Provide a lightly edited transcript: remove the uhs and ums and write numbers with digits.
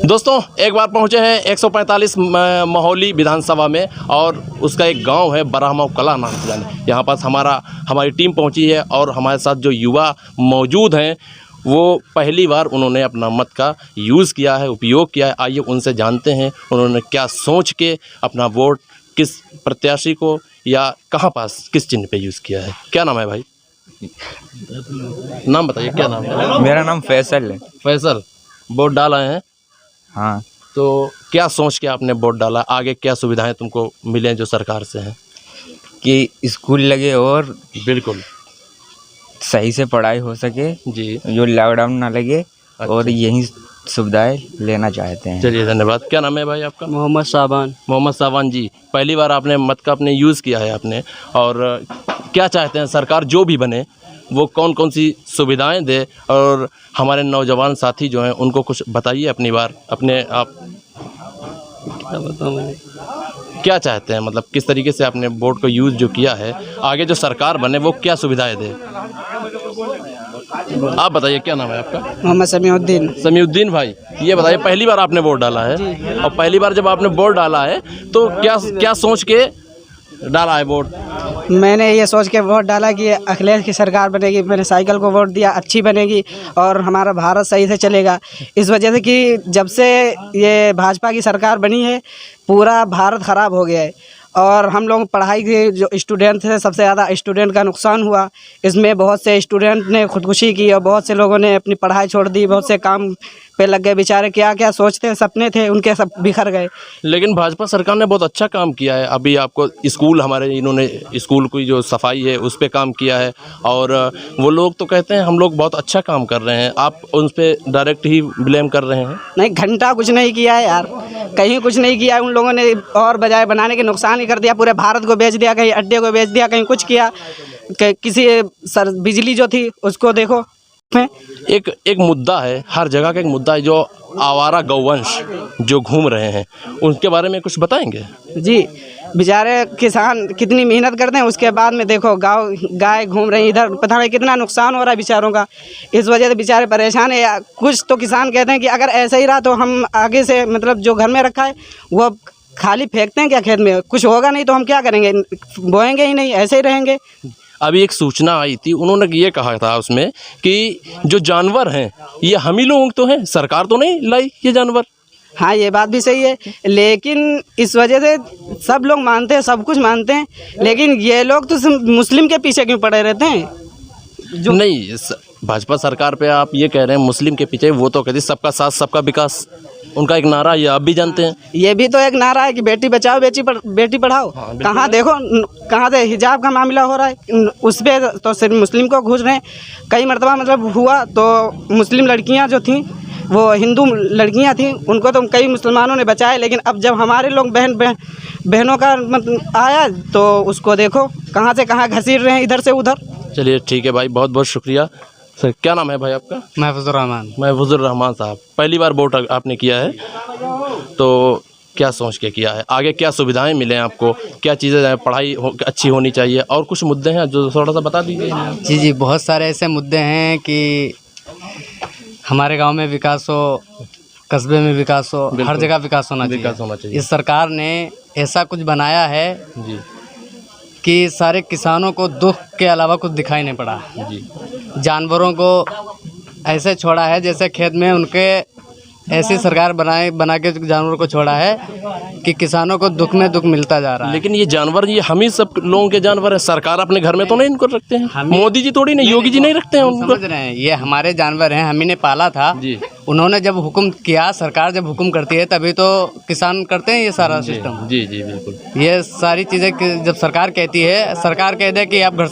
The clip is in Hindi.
दोस्तों एक बार पहुंचे हैं 145 महोली विधानसभा में और उसका एक गांव है बरहमाव कला नाम से जाने। यहाँ पास हमारी टीम पहुंची है और हमारे साथ जो युवा मौजूद हैं वो पहली बार उन्होंने अपना मत का यूज़ किया है, उपयोग किया है। आइए उनसे जानते हैं उन्होंने क्या सोच के अपना वोट किस प्रत्याशी को या कहाँ पास किस चिन्ह पे यूज़ किया है। क्या नाम है भाई? नाम बताइए, क्या नाम है? मेरा नाम फैसल है। फैसल, वोट डाला है? हाँ। तो क्या सोच के आपने वोट डाला? आगे क्या सुविधाएं तुमको मिलें जो सरकार से हैं? कि स्कूल लगे और बिल्कुल सही से पढ़ाई हो सके जी, जो लॉकडाउन ना लगे। अच्छा। और यही सुविधाएं लेना चाहते हैं। चलिए धन्यवाद। क्या नाम है भाई आपका? मोहम्मद साबान। मोहम्मद साबान जी, पहली बार आपने मत का अपने यूज़ किया है आपने, और क्या चाहते हैं सरकार जो भी बने वो कौन कौन सी सुविधाएं दे, और हमारे नौजवान साथी जो हैं उनको कुछ बताइए अपनी बार अपने आप क्या बताऊँ मैं? क्या चाहते हैं, मतलब किस तरीके से आपने वोट को यूज़ जो किया है, आगे जो सरकार बने वो क्या सुविधाएं दे। आप बताइए, क्या नाम है आपका? मोहम्मद समीउद्दीन। समीउद्दीन भाई, ये बताइए पहली बार आपने वोट डाला है और पहली बार जब आपने वोट डाला है तो क्या सोच के डाला है वोट? मैंने ये सोच के वोट डाला कि अखिलेश की सरकार बनेगी। मैंने साइकिल को वोट दिया, अच्छी बनेगी और हमारा भारत सही से चलेगा। इस वजह से कि जब से ये भाजपा की सरकार बनी है पूरा भारत ख़राब हो गया है और हम लोग पढ़ाई के जो स्टूडेंट थे सबसे ज़्यादा स्टूडेंट का नुकसान हुआ। इसमें बहुत से स्टूडेंट ने खुदकुशी की और बहुत से लोगों ने अपनी पढ़ाई छोड़ दी, बहुत से काम पे लग गए। बेचारे क्या क्या सोचते सपने थे उनके सब बिखर गए। लेकिन भाजपा सरकार ने बहुत अच्छा काम किया है। अभी आपको स्कूल, हमारे इन्होंने स्कूल की जो सफाई है उस पर काम किया है और वो लोग तो कहते हैं हम लोग बहुत अच्छा काम कर रहे हैं, आप उन पर डायरेक्ट ही ब्लेम कर रहे हैं। नहीं, घंटा कुछ नहीं किया है यार, कहीं कुछ नहीं किया है उन लोगों ने, और बजाय बनाने के नुकसान ही कर दिया। पूरे भारत को बेच दिया, कहीं अड्डे को बेच दिया, कहीं कुछ किया। किसी बिजली जो थी उसको देखो। एक मुद्दा है, हर जगह का एक मुद्दा है, जो आवारा गौवंश जो घूम रहे हैं उनके बारे में कुछ बताएंगे? जी, बेचारे किसान कितनी मेहनत करते हैं, उसके बाद में देखो गाय घूम रही इधर, पता नहीं कितना नुकसान हो रहा है बेचारों का। इस वजह से बेचारे परेशान है। या कुछ तो किसान कहते हैं कि अगर ऐसा ही रहा तो हम आगे से मतलब जो घर में रखा है वो खाली फेंकते हैं क्या खेत में, कुछ होगा नहीं तो हम क्या करेंगे, बोएंगे ही नहीं, ऐसे ही रहेंगे। अभी एक सूचना आई थी, उन्होंने ये कहा था उसमें कि जो जानवर हैं ये हम ही लोग तो हैं, सरकार तो नहीं लाई ये जानवर। हाँ, ये बात भी सही है, लेकिन इस वजह से सब लोग मानते हैं, सब कुछ मानते हैं, लेकिन ये लोग तो मुस्लिम के पीछे क्यों पड़े रहते हैं? जो नहीं, भाजपा सरकार पे आप ये कह रहे हैं मुस्लिम के पीछे, वो तो कहती सबका साथ सबका विकास, उनका एक नारा, ये आप भी जानते हैं। ये भी तो एक नारा है कि बेटी बचाओ बेटी पढ़ाओ। हाँ, कहाँ देखो, कहाँ से हिजाब का मामला हो रहा है, उस पर तो सिर्फ मुस्लिम को घुस रहे हैं। कई मरतबा मतलब हुआ तो मुस्लिम लड़कियाँ जो थीं वो हिंदू लड़कियाँ थीं, उनको तो कई मुसलमानों ने बचाए, लेकिन अब जब हमारे लोग बहनों का मतलब आया तो उसको देखो कहाँ से कहाँ घसीट रहे हैं, इधर से उधर। चलिए ठीक है भाई, बहुत बहुत शुक्रिया। सर, क्या नाम है भाई आपका? महफूजुर रहमान। महफूजुर रहमान साहब, पहली बार वोट आपने किया है तो क्या सोच के किया है? आगे क्या सुविधाएं मिलें आपको, क्या चीज़ें, पढ़ाई अच्छी होनी चाहिए, और कुछ मुद्दे हैं जो थोड़ा सा बता दीजिए। जी, बहुत सारे ऐसे मुद्दे हैं कि हमारे गांव में विकास हो, कस्बे में विकास हो, हर जगह विकास होना चाहिए। इस सरकार ने ऐसा कुछ बनाया है जी कि सारे किसानों को दुख के अलावा कुछ दिखाई नहीं पड़ा। जी, जानवरों को ऐसे छोड़ा है जैसे खेत में उनके, ऐसी सरकार बना के जानवरों को छोड़ा है कि किसानों को दुख में दुख मिलता जा रहा है। लेकिन ये जानवर ये हम ही सब लोगों के जानवर है, सरकार अपने घर में तो नहीं इनको रखते हैं, मोदी जी थोड़ी नहीं, योगी जी नहीं रखते हैं उनको। समझ रहे हैं, ये हमारे जानवर हैं, हम ही ने पाला था जी। उन्होंने जब हुक्म किया, सरकार जब हुक्म करती है तभी तो किसान करते हैं ये सारा सिस्टम। जी जी बिल्कुल। ये सारी चीज़ें जब सरकार कहती है, सरकार कह दे कि आप घर